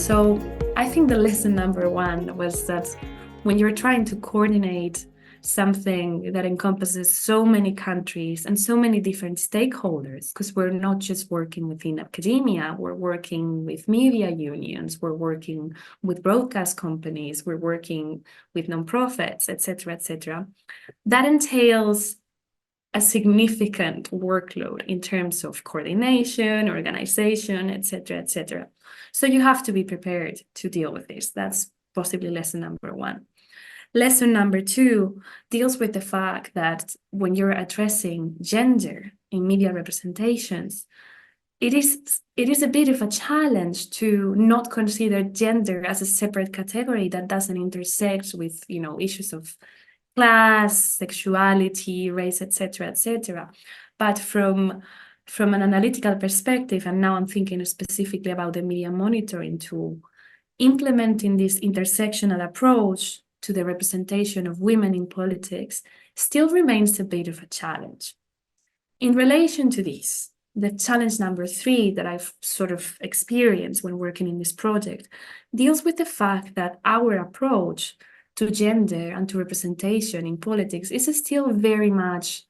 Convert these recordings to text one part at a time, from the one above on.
So I think the lesson number one was that when you're trying to coordinate something that encompasses so many countries and so many different stakeholders, because we're not just working within academia, we're working with media unions, we're working with broadcast companies, we're working with nonprofits, etc., that entails a significant workload in terms of coordination, organization, etc. So you have to be prepared to deal with this. That's possibly lesson number one. Lesson number two deals with the fact that when you're addressing gender in media representations, it is a bit of a challenge to not consider gender as a separate category that doesn't intersect with, issues of class, sexuality, race, etc. But from an analytical perspective, and now I'm thinking specifically about the media monitoring tool, implementing this intersectional approach to the representation of women in politics still remains a bit of a challenge. In relation to this, the challenge number three that I've sort of experienced when working in this project deals with the fact that our approach to gender and to representation in politics is still very much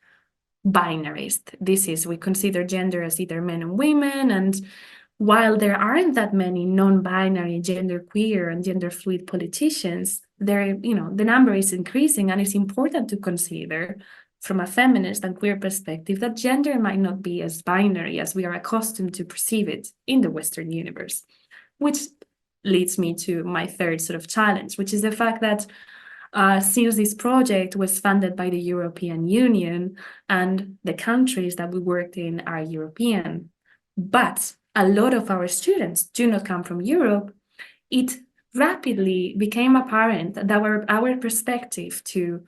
binarist. We consider gender as either men and women, and while there aren't that many non-binary, genderqueer, and gender fluid politicians, the number is increasing, and it's important to consider from a feminist and queer perspective that gender might not be as binary as we are accustomed to perceive it in the Western universe, which leads me to my third sort of challenge, which is the fact that since this project was funded by the European Union and the countries that we worked in are European, but a lot of our students do not come from Europe, it rapidly became apparent that our perspective to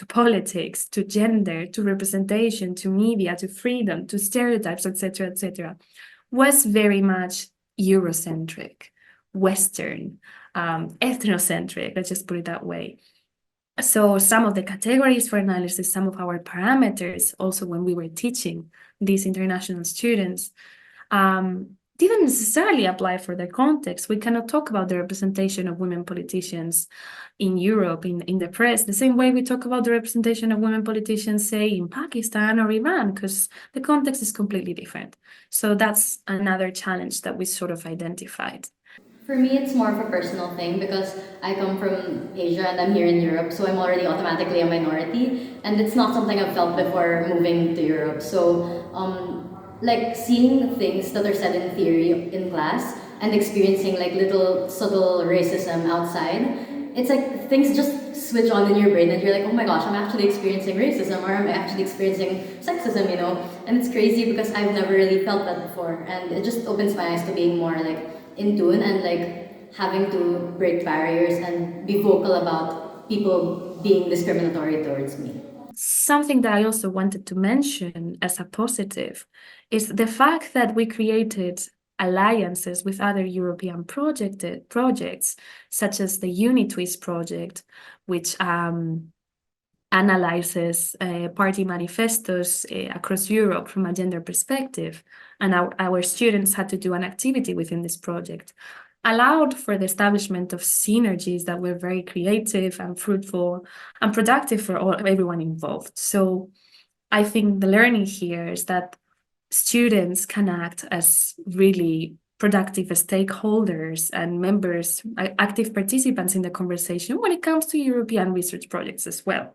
politics, to gender, to representation, to media, to freedom, to stereotypes, etc., was very much Eurocentric, Western, ethnocentric, let's just put it that way. So some of the categories for analysis, some of our parameters, also when we were teaching these international students, didn't necessarily apply for their context. We cannot talk about the representation of women politicians in Europe, in the press, the same way we talk about the representation of women politicians, say, in Pakistan or Iran, because the context is completely different. So that's another challenge that we sort of identified. For me, it's more of a personal thing because I come from Asia and I'm here in Europe, so I'm already automatically a minority, and it's not something I've felt before moving to Europe. So, like seeing things that are said in theory in class and experiencing like little subtle racism outside, it's like things just switch on in your brain and you're like, oh my gosh, I'm actually experiencing racism or I'm actually experiencing sexism, And it's crazy because I've never really felt that before, and it just opens my eyes to being more like in tune and like having to break barriers and be vocal about people being discriminatory towards me. Something that I also wanted to mention as a positive is the fact that we created alliances with other European projects, such as the UniTwist project, which analyzes party manifestos across Europe from a gender perspective. And our students had to do an activity within this project, allowed for the establishment of synergies that were very creative and fruitful and productive for everyone involved. So I think the learning here is that students can act as really productive stakeholders and members, active participants in the conversation when it comes to European research projects as well.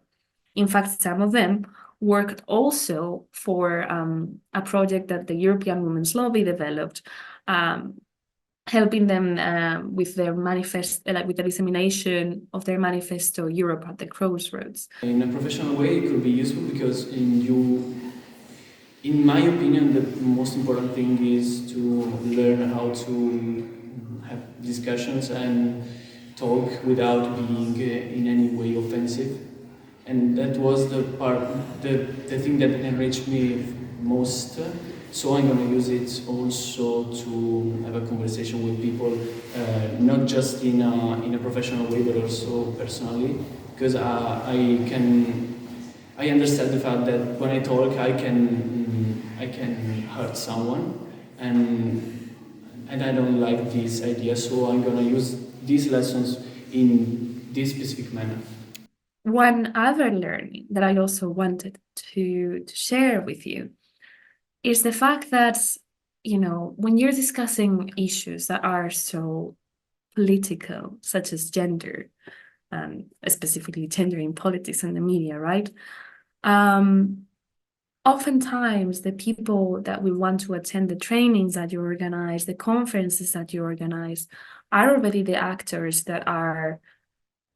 In fact, some of them worked also for a project that the European Women's Lobby developed, helping them with their with the dissemination of their manifesto, Europe at the Crossroads. In a professional way, it could be useful because in my opinion, the most important thing is to learn how to have discussions and talk without being in any way offensive. And that was the thing that enriched me most. So I'm going to use it also to have a conversation with people, not just in a professional way, but also personally, because I understand the fact that when I talk, I can hurt someone, and and I don't like this idea, so I'm gonna use these lessons in this specific manner. One other learning that I also wanted to share with you is the fact that, when you're discussing issues that are so political, such as gender, specifically gender in politics and the media, right? Oftentimes, the people that we want to attend the trainings that you organize, the conferences that you organize, are already the actors that are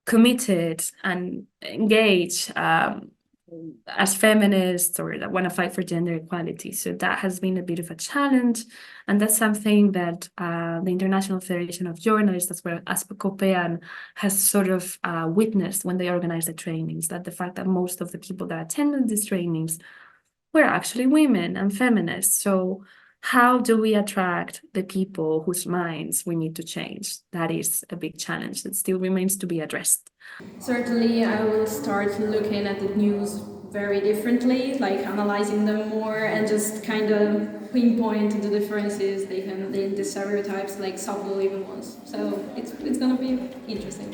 committed and engaged as feminists or that want to fight for gender equality. So that has been a bit of a challenge. And that's something that the International Federation of Journalists, as well as COPEAN, has sort of witnessed when they organize the trainings, that the fact that most of the people that attended these trainings were actually women and feminists. So how do we attract the people whose minds we need to change? That is a big challenge that still remains to be addressed. Certainly, I will start looking at the news very differently, like analyzing them more and just kind of pinpoint the differences, the stereotypes, like subtle even ones. So it's gonna be interesting.